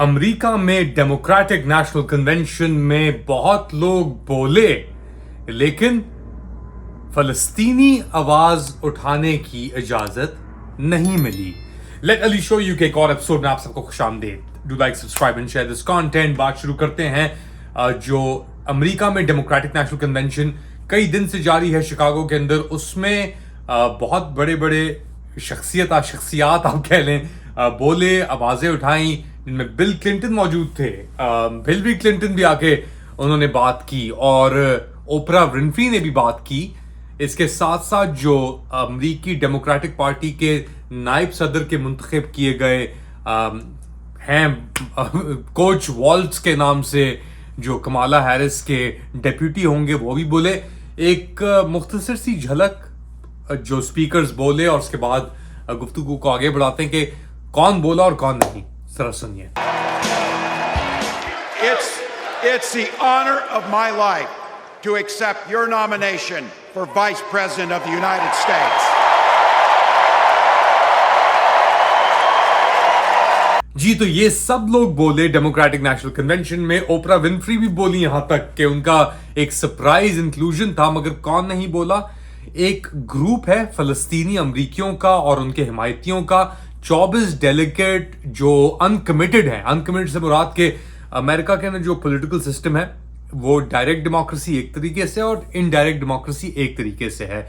America में democratic national convention में बहुत लोग बोले, लेकिन फलस्तीनी आवाज उठाने की इजाजत नहीं मिली। लेट अली शो यू के एक और एपिसोड में आप सबको खुशामदीद। Do like, subscribe and share this content. बात शुरू करते हैं जो अमेरिका में डेमोक्रेटिक नेशनल कन्वेंशन कई दिन से जारी है शिकागो के अंदर। उसमें बहुत बड़े बड़े शख्सियात आप कह लें, बोले, आवाजें उठाई, जिनमें बिल क्लिंटन मौजूद थे। हिलरी क्लिंटन भी आके उन्होंने बात की और ओपरा विनफ्री ने भी बात की। इसके साथ साथ जो अमरीकी डेमोक्रेटिक पार्टी के नायब सदर के मुंतखब किए गए हैं कोच वॉल्ट्स के नाम से, जो कमाला हैरिस के डेप्यूटी होंगे, वो भी बोले। एक मुख्तसर सी झलक जो स्पीकर्स बोले और उसके बाद गुफ्तगू को आगे बढ़ाते हैं कि कौन बोला और कौन नहीं। जरा सुनिए। It's the honor of my life to accept your nomination for Vice President of the United States. जी, तो ये सब लोग बोले डेमोक्रेटिक नेशनल कन्वेंशन में। ओपरा विनफ्री भी बोली यहां तक कि उनका एक सरप्राइज इंक्लूजन था, मगर कौन नहीं बोला? एक ग्रुप है फलस्तीनी अमरीकियों का और उनके हिमायतियों का, 24 डेलीगेट जो अनकमिटेड है। अनकमिटेड से मुराद के अमेरिका के अंदर जो पॉलिटिकल सिस्टम है वो डायरेक्ट डेमोक्रेसी एक तरीके से और इनडायरेक्ट डेमोक्रेसी एक तरीके से है।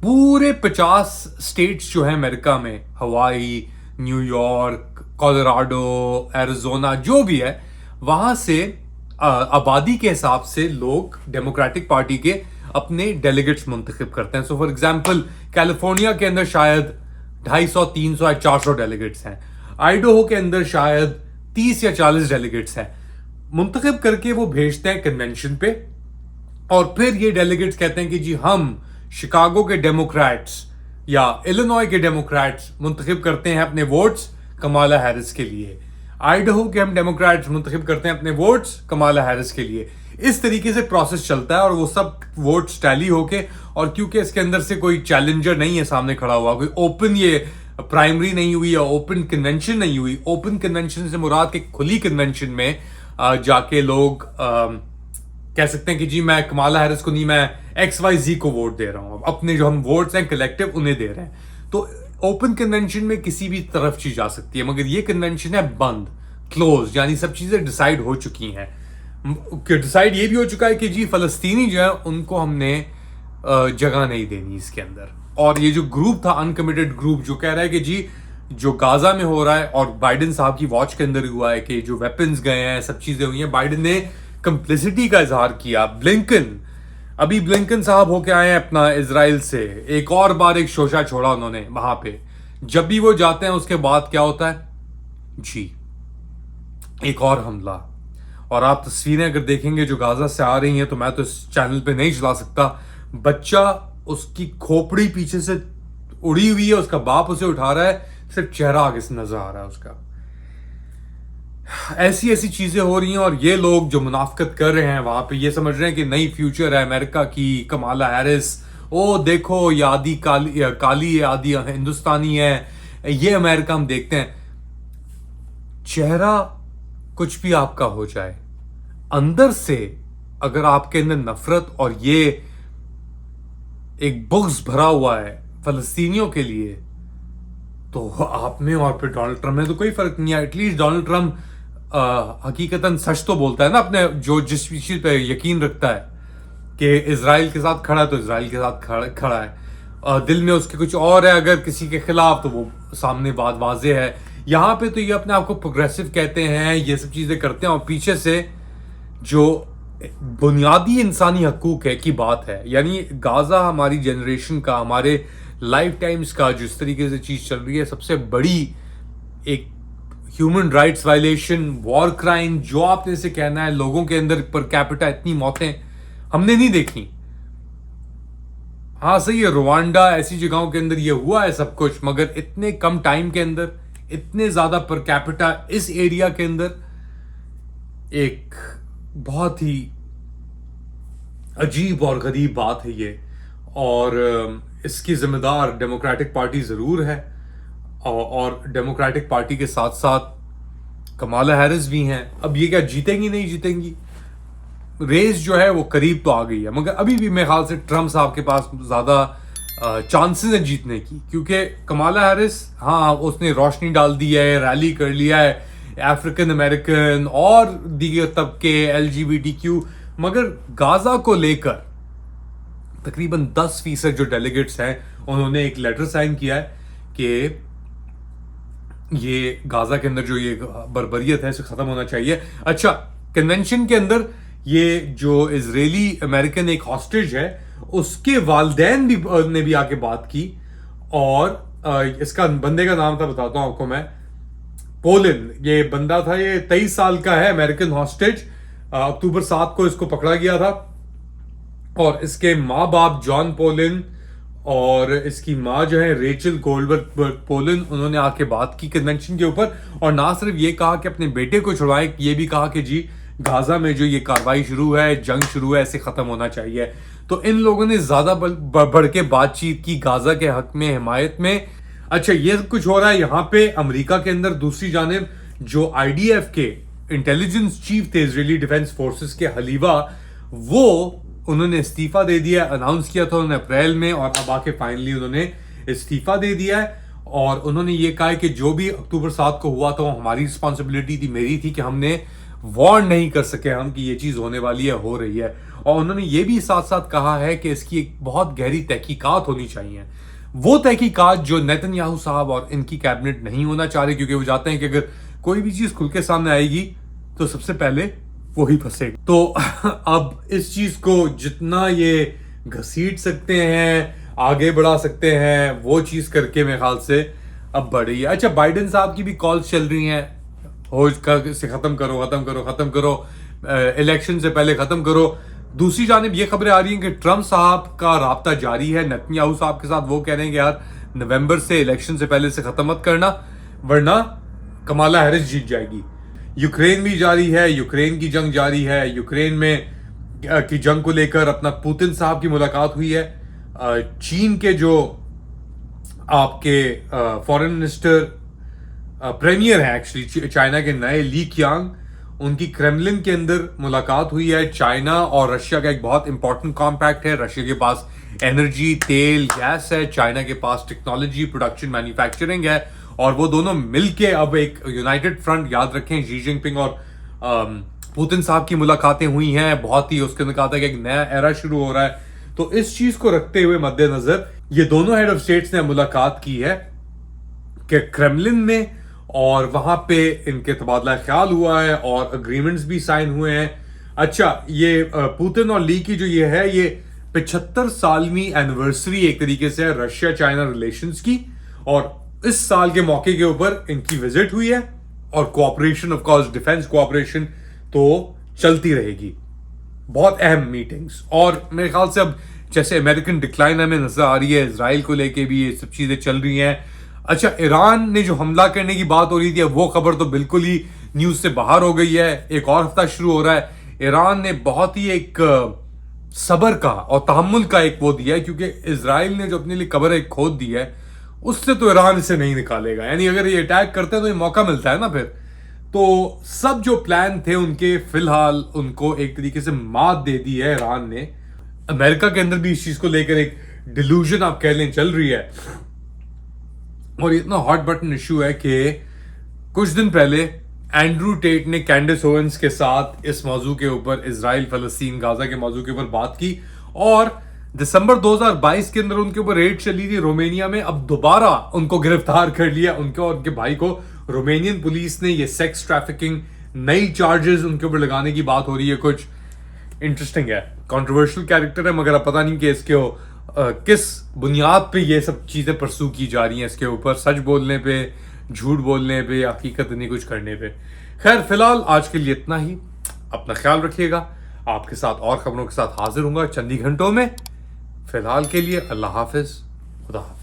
पूरे 50 स्टेट्स जो है अमेरिका में, हवाई, न्यूयॉर्क, कोलोराडो, एरिजोना, जो भी है, वहां से आबादी के हिसाब से लोग डेमोक्रेटिक पार्टी के अपने डेलीगेट्स मुंतखब करते हैं। सो फॉर एग्जांपल कैलिफोर्निया के अंदर शायद 250, 300 या 400 डेलीगेट्स हैं। आइडाहो के अंदर शायद 30 या 40 डेलीगेट्स हैं। मुंतखब करके वो भेजते हैं कन्वेंशन पे और फिर ये डेलीगेट्स कहते हैं कि जी हम शिकागो के डेमोक्रेट्स या इलिनॉय के डेमोक्रेट्स मुंतखब करते हैं अपने वोट्स कमाला हैरिस के लिए। आइडाहो के हम डेमोक्रेट्स मुंतखब करते हैं अपने वोट्स कमाला हैरिस के लिए। इस तरीके से प्रोसेस चलता है और वो सब वोट्स टैली होके, और क्योंकि इसके अंदर से कोई चैलेंजर नहीं है सामने खड़ा हुआ, कोई ओपन ये प्राइमरी नहीं हुई या ओपन कन्वेंशन नहीं हुई। ओपन कन्वेंशन से मुराद के खुली कन्वेंशन में जाके लोग कह सकते हैं कि जी मैं कमाला हैरिस को नहीं, मैं XYZ को वोट दे रहा हूं। अपने जो हम वोट्स हैं कलेक्टिव उन्हें दे रहे हैं। तो ओपन कन्वेंशन में किसी भी तरफ चीज जा सकती है, मगर ये कन्वेंशन है बंद, क्लोज, यानी सब चीजें डिसाइड हो चुकी हैं। डिसाइड ये भी हो चुका है कि जी फलस्तीनी जो है उनको हमने जगह नहीं देनी इसके अंदर। और ये जो ग्रुप था अनकमिटेड ग्रुप, जो कह रहा है कि जी जो गाजा में हो रहा है और बाइडेन साहब की वॉच के अंदर हुआ है कि जो वेपन्स गए हैं, सब चीजें हुई हैं, बाइडेन ने कंप्लिसिटी का इजहार किया। ब्लिंकन साहब होके आए हैं अपना इजराइल से, एक और बार एक शोशा छोड़ा उन्होंने वहां पे। जब भी वो जाते हैं उसके बाद क्या होता है जी, एक और हमला। और आप तस्वीरें अगर देखेंगे जो गाजा से आ रही हैं, तो मैं तो इस चैनल पे नहीं चला सकता। बच्चा, उसकी खोपड़ी पीछे से उड़ी हुई है, उसका बाप उसे उठा रहा है, सिर्फ चेहरा आगे से नजर आ रहा है उसका। ऐसी ऐसी चीजें हो रही हैं और ये लोग जो मुनाफकत कर रहे हैं वहां पे, ये समझ रहे हैं कि नई फ्यूचर है अमेरिका की, कमाला हैरिस, ओ देखो ये आधी काली है, आधी हिंदुस्तानी है, ये अमेरिका हम देखते हैं। चेहरा कुछ भी आपका हो जाए, अंदर से अगर आपके अंदर नफरत और ये एक बुग़्ज़ भरा हुआ है फलस्तीनियों के लिए, तो आप में और फिर डोनाल्ड ट्रम्प में तो कोई फर्क नहीं है। एटलीस्ट डोनाल्ड ट्रम्प हकीकतन सच तो बोलता है ना, अपने जो जिस चीज पे यकीन रखता है कि इजराइल के साथ खड़ा है तो इजराइल के साथ खड़ा है। दिल में उसके कुछ और है अगर किसी के खिलाफ, तो वो सामने बात वाजे है। यहाँ पे तो ये अपने आप को प्रोग्रेसिव कहते हैं, ये सब चीजें करते हैं, और पीछे से जो बुनियादी इंसानी हकूक है की बात है, यानी गाजा हमारी जनरेशन का, हमारे लाइफ टाइम्स का जिस तरीके से चीज चल रही है, सबसे बड़ी एक human rights violation, war crime, जो आपने इसे कहना है। लोगों के अंदर पर कैपिटा इतनी मौतें हमने नहीं देखी। हाँ सही है, रुवांडा ऐसी जगहों के अंदर ये हुआ है सब कुछ, मगर इतने कम टाइम के अंदर इतने ज्यादा पर कैपिटा इस एरिया के अंदर, एक बहुत ही अजीब और गरीब बात है ये। और इसकी जिम्मेदार डेमोक्रेटिक पार्टी जरूर है, और डेमोक्रेटिक पार्टी के साथ साथ कमाला हैरिस भी हैं। अब ये क्या जीतेंगी नहीं जीतेंगी, रेस जो है वो करीब तो आ गई है, मगर अभी भी मेरे ख्याल से ट्रम्प साहब के पास ज़्यादा चांसेस हैं जीतने की, क्योंकि कमाला हैरिस हाँ उसने रोशनी डाल दी है, रैली कर लिया है अफ्रीकन अमेरिकन और दीगर तबके LGBTQ, मगर गाजा को लेकर तकरीबन 10% जो डेलीगेट्स हैं उन्होंने एक लेटर साइन किया है कि ये गाजा के अंदर जो ये बर्बरियत है इसे खत्म होना चाहिए। अच्छा, कन्वेंशन के अंदर ये जो इजरायली अमेरिकन एक हॉस्टेज है उसके वालदैन भी ने भी आके बात की, और इसका बंदे का नाम था बताता हूं आपको मैं, पोलिन ये बंदा था, ये 23 साल का है अमेरिकन हॉस्टेज। अक्टूबर 7 को इसको पकड़ा गया था, और इसके माँ बाप जॉन पोलिन और इसकी माँ जो है रेचल गोल्डबर्ग पोलिन, उन्होंने आके बात की कन्वेंशन के ऊपर, और ना सिर्फ ये कहा कि अपने बेटे को छुड़वाएं, ये भी कहा कि जी गाजा में जो ये कार्रवाई शुरू है, जंग शुरू है, ऐसे खत्म होना चाहिए। तो इन लोगों ने ज्यादा बढ़ के बातचीत की गाजा के हक में, हिमायत में। अच्छा, ये कुछ हो रहा है यहाँ पे अमेरिका के अंदर। दूसरी जानिब जो IDF के इंटेलिजेंस चीफ थे इजरायली डिफेंस फोर्सेस के, हलीवा, वो उन्होंने इस्तीफा दे दिया। अनाउंस किया था उन्होंने अप्रैल में, और अब आके फाइनली उन्होंने इस्तीफा दे दिया है। और उन्होंने ये कहा है कि जो भी अक्टूबर 7 को हुआ था वो हमारी रिस्पॉन्सिबिलिटी थी, मेरी थी, कि हमने वार्न नहीं कर सके हम कि ये चीज होने वाली है, हो रही है। और उन्होंने ये भी साथ साथ कहा है कि इसकी एक बहुत गहरी तहकीकात होनी चाहिए, वो तहकीकात जो नेतन्याहू साहब और इनकी कैबिनेट नहीं होना चाह रहे, क्योंकि वो चाहते हैं कि अगर कोई भी चीज खुल के सामने आएगी तो सबसे पहले वही फंसेगा। तो अब इस चीज को जितना ये घसीट सकते हैं, आगे बढ़ा सकते हैं, वो चीज करके मेरे ख्याल से अब बढ़ रही है। अच्छा, बाइडेन साहब की भी कॉल्स चल रही हैं, हो से खत्म करो, खत्म करो, खत्म करो, इलेक्शन से पहले खत्म करो। दूसरी जानिब ये खबरें आ रही हैं कि ट्रम्प साहब का राब्ता जारी है नेतन्याहू साहब के साथ। वो कह रहे हैं कि यार नवंबर से, इलेक्शन से पहले से खत्म मत करना, वरना कमाला हैरिस जीत जाएगी। यूक्रेन भी जारी है, यूक्रेन की जंग जारी है। यूक्रेन में की जंग को लेकर अपना पुतिन साहब की मुलाकात हुई है। चीन के जो आपके फॉरेन मिनिस्टर प्रीमियर है एक्चुअली चाइना के नए, ली क्यांग, उनकी क्रेमलिन के अंदर मुलाकात हुई है। चाइना और रशिया का एक बहुत इंपॉर्टेंट कॉम्पैक्ट है। रशिया के पास एनर्जी, तेल, गैस है, चाइना के पास टेक्नोलॉजी, प्रोडक्शन, मैन्युफैक्चरिंग है, और वो दोनों मिलके अब एक यूनाइटेड फ्रंट, याद रखें शी जिनपिंग और पुतिन साहब की मुलाकातें हुई हैं, बहुत ही, उसके अंदर कहा था कि एक नया एरा शुरू हो रहा है। तो इस चीज को रखते हुए मद्देनजर ये दोनों हेड ऑफ स्टेट्स ने मुलाकात की है कि क्रेमलिन में, और वहां पे इनके तबादला ख्याल हुआ है और अग्रीमेंट्स भी साइन हुए हैं। अच्छा, ये पुतिन और ली की जो ये है, ये 75 सालवीं एनिवर्सरी एक तरीके से है रशिया चाइना रिलेशंस की, और इस साल के मौके के ऊपर इनकी विजिट हुई है, और cooperation, of course defence cooperation तो चलती रहेगी। बहुत अहम मीटिंग्स, और मेरे ख्याल से अब जैसे अमेरिकन डिक्लाइन हमें नजर आ रही है, इजराइल को लेके भी ये सब चीजें चल रही हैं। अच्छा, ईरान ने जो हमला करने की बात हो रही थी, वो खबर तो बिल्कुल ही न्यूज से बाहर हो गई है। एक और हफ्ता शुरू हो रहा है। ईरान ने बहुत ही एक सब्र का और तहम्मुल का एक वो दिया है, क्योंकि इजराइल ने जो अपने लिए कब्र एक खोद दी है, उससे तो ईरान इसे नहीं निकालेगा। यानी अगर ये अटैक करते हैं तो ये मौका मिलता है ना फिर। तो सब जो प्लान थे उनके, फिलहाल उनको एक तरीके से मात दे दी है ईरान ने। अमेरिका के अंदर भी इस चीज को लेकर एक डिल्यूजन आप कह लें चल रही है, और इतना हॉट बटन इशू है कि कुछ दिन पहले एंड्रू टेट ने कैंडिस ओवेंस के साथ इस मौजू के ऊपर, इजराइल फलस्तीन गाजा के मौजू के ऊपर बात की, और दिसंबर 2022 के अंदर उनके ऊपर रेड चली थी रोमानिया में। अब दोबारा उनको गिरफ्तार कर लिया, उनके और उनके भाई को। रोमानियन पुलिस ने ये सेक्स ट्रैफिकिंग, नई चार्जेस उनके ऊपर लगाने की बात हो रही है। कुछ इंटरेस्टिंग है, कंट्रोवर्शियल कैरेक्टर है, मगर अब पता नहीं कि इसके किस बुनियाद पे ये सब चीजें परसू की जा रही हैं इसके ऊपर, सच बोलने पे, झूठ बोलने पे, या हकीकत नहीं कुछ करने पे। खैर, फिलहाल आज के लिए इतना ही। अपना ख्याल रखिएगा। आपके साथ और खबरों के साथ हाजिर होऊंगा चंद ही घंटों में। फिलहाल के लिए अल्लाह हाफिज, खुदा हाफिज।